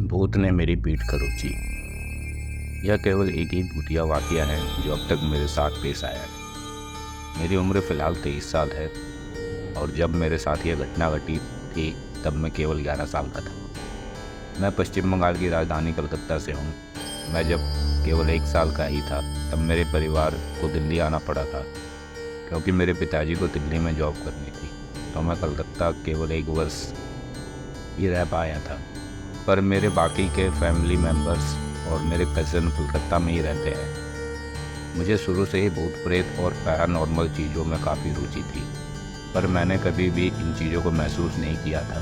भूत ने मेरी पीठ खरोंची। यह केवल एक ही भूतिया वाकया है जो अब तक मेरे साथ पेश आया है। मेरी उम्र फ़िलहाल 23 साल है और जब मेरे साथ यह घटना घटी थी तब मैं केवल 11 साल का था। मैं पश्चिम बंगाल की राजधानी कलकत्ता से हूँ। मैं जब केवल 1 साल का ही था तब मेरे परिवार को दिल्ली आना पड़ा था क्योंकि मेरे पिताजी को दिल्ली में जॉब करनी थी। तो मैं कलकत्ता केवल 1 वर्ष ही रह पाया था, पर मेरे बाकी के फैमिली मेम्बर्स और मेरे कज़न कलकत्ता में ही रहते हैं। मुझे शुरू से ही भूत प्रेत और पैरानॉर्मल चीज़ों में काफ़ी रुचि थी, पर मैंने कभी भी इन चीज़ों को महसूस नहीं किया था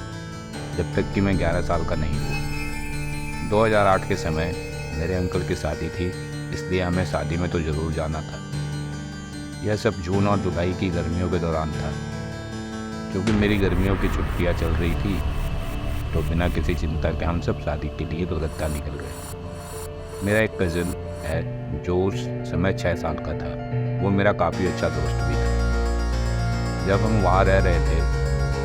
जब तक कि मैं 11 साल का नहीं हुआ। 2008 के समय मेरे अंकल की शादी थी, इसलिए हमें शादी में तो ज़रूर जाना था। यह सब जून और जुलाई की गर्मियों के दौरान था। क्योंकि मेरी गर्मियों की छुट्टियाँ चल रही थी तो बिना किसी चिंता के हम सब शादी के लिए कलकत्ता निकल गए। मेरा एक कज़न है जो उस समय 6 साल का था। वो मेरा काफ़ी अच्छा दोस्त भी था। जब हम वहाँ रह रहे थे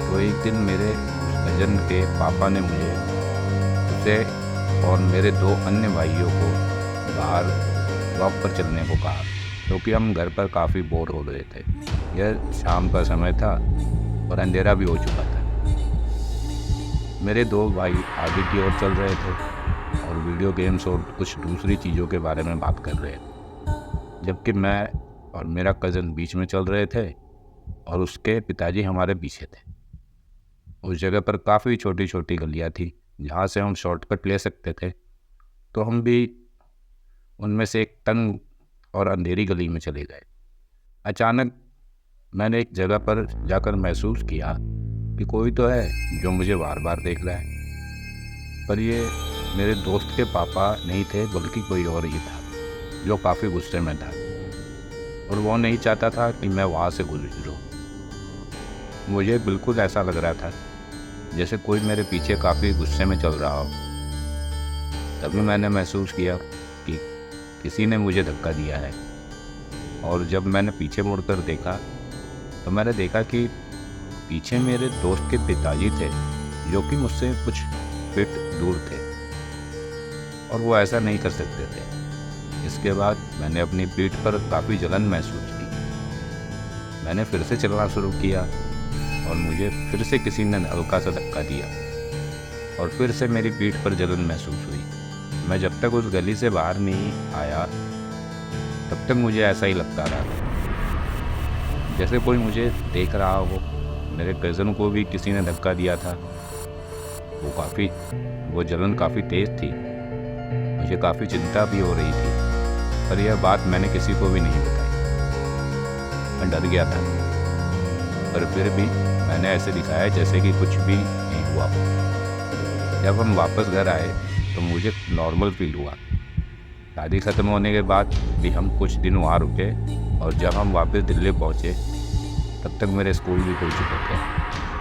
तो एक दिन मेरे उस कज़न के पापा ने मुझे, उसे और मेरे 2 अन्य भाइयों को बाहर वॉक पर चलने को कहा क्योंकि हम घर पर काफ़ी बोर हो रहे थे। यह शाम का समय था और अंधेरा भी हो चुका था। मेरे 2 भाई आगे की ओर चल रहे थे और वीडियो गेम्स और कुछ दूसरी चीज़ों के बारे में बात कर रहे थे, जबकि मैं और मेरा कज़न बीच में चल रहे थे और उसके पिताजी हमारे पीछे थे। उस जगह पर काफ़ी छोटी छोटी गलियाँ थी जहाँ से हम शॉर्टकट ले सकते थे, तो हम भी उनमें से एक तंग और अंधेरी गली में चले गए। अचानक मैंने एक जगह पर जाकर महसूस किया कि कोई तो है जो मुझे बार बार देख रहा है, पर ये मेरे दोस्त के पापा नहीं थे बल्कि कोई और ही था जो काफ़ी गुस्से में था और वो नहीं चाहता था कि मैं वहाँ से गुजरूँ। मुझे बिल्कुल ऐसा लग रहा था जैसे कोई मेरे पीछे काफ़ी गुस्से में चल रहा हो। तभी मैंने महसूस किया कि किसी ने मुझे धक्का दिया है और जब मैंने पीछे मुड़कर देखा तो मैंने देखा कि पीछे मेरे दोस्त के पिताजी थे जो कि मुझसे कुछ फीट दूर थे और वो ऐसा नहीं कर सकते थे। इसके बाद मैंने अपनी पीठ पर काफ़ी जलन महसूस की। मैंने फिर से चलना शुरू किया और मुझे फिर से किसी ने हल्का सा धक्का दिया और फिर से मेरी पीठ पर जलन महसूस हुई। मैं जब तक उस गली से बाहर नहीं आया तब तक मुझे ऐसा ही लगता रहा जैसे कोई मुझे देख रहा हो। मेरे कज़न को भी किसी ने धक्का दिया था। वो जलन काफ़ी तेज़ थी। मुझे काफ़ी चिंता भी हो रही थी, पर यह बात मैंने किसी को भी नहीं बताई। मैं डर गया था, पर फिर भी मैंने ऐसे दिखाया जैसे कि कुछ भी नहीं हुआ। जब हम वापस घर आए तो मुझे नॉर्मल फील हुआ। शादी ख़त्म होने के बाद भी हम कुछ दिन वहाँ रुके और जब हम वापस दिल्ली पहुँचे तब तक मेरे स्कूल भी खुल चुके थे।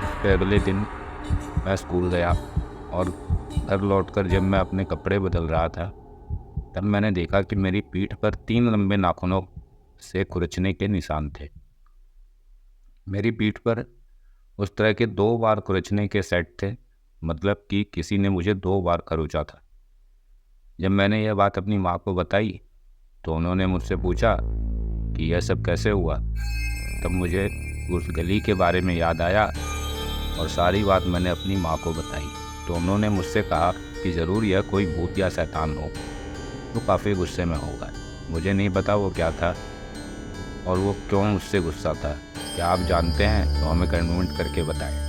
उसके अगले दिन मैं स्कूल गया और घर लौटकर जब मैं अपने कपड़े बदल रहा था तब मैंने देखा कि मेरी पीठ पर 3 लंबे नाखूनों से खुरचने के निशान थे। मेरी पीठ पर उस तरह के 2 बार खुरचने के सेट थे, मतलब कि किसी ने मुझे 2 बार खरोंचा था। जब मैंने यह बात अपनी माँ को बताई तो उन्होंने मुझसे पूछा कि यह सब कैसे हुआ। तब मुझे उस गली के बारे में याद आया और सारी बात मैंने अपनी माँ को बताई। तो उन्होंने मुझसे कहा कि ज़रूर यह कोई भूत या शैतान हो, तो काफ़ी गुस्से में होगा। मुझे नहीं पता वो क्या था और वो क्यों मुझसे गुस्सा था। क्या आप जानते हैं तो हमें कमेंट करके बताएं।